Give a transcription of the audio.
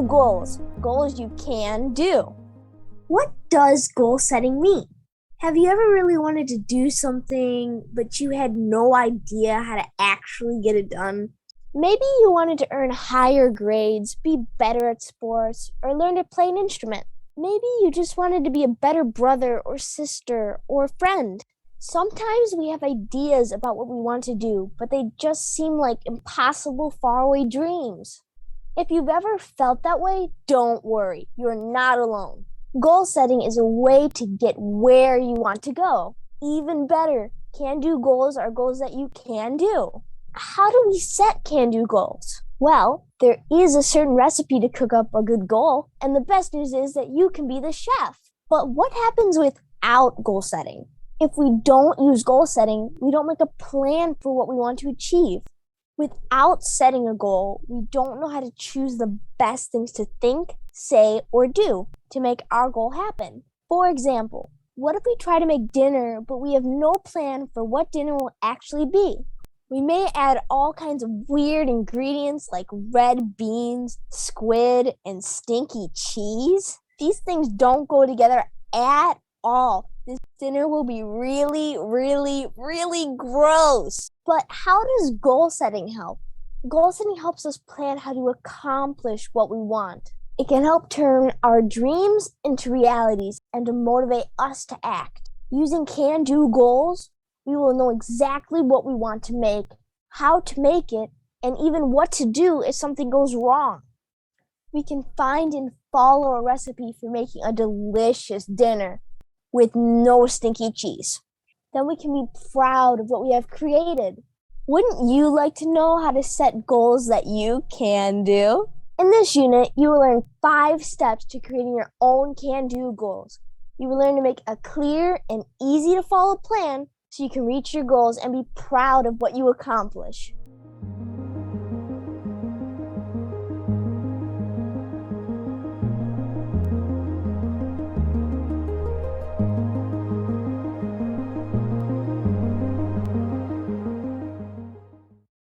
goals. Goals you can do. What does goal setting mean? Have you ever really wanted to do something, but you had no idea how to actually get it done? Maybe you wanted to earn higher grades, be better at sports, or learn to play an instrument. Maybe you just wanted to be a better brother or sister or friend. Sometimes we have ideas about what we want to do, but they just seem like impossible, faraway dreams. If you've ever felt that way, don't worry. You're not alone. Goal setting is a way to get where you want to go. Even better, can-do goals are goals that you can do. How do we set can-do goals? Well, there is a certain recipe to cook up a good goal, and the best news is that you can be the chef. But what happens without goal setting? If we don't use goal setting, we don't make a plan for what we want to achieve. Without setting a goal, we don't know how to choose the best things to think, say, or do to make our goal happen. For example, what if we try to make dinner, but we have no plan for what dinner will actually be? We may add all kinds of weird ingredients like red beans, squid, and stinky cheese. These things don't go together at all. This dinner will be really, really, really gross. But how does goal setting help? Goal setting helps us plan how to accomplish what we want. It can help turn our dreams into realities and to motivate us to act. Using can-do goals, we will know exactly what we want to make, how to make it, and even what to do if something goes wrong. We can find and follow a recipe for making a delicious dinner with no stinky cheese. Then we can be proud of what we have created. Wouldn't you like to know how to set goals that you can do? In this unit, you will learn 5 steps to creating your own can-do goals. You will learn to make a clear and easy-to-follow plan so you can reach your goals and be proud of what you accomplish.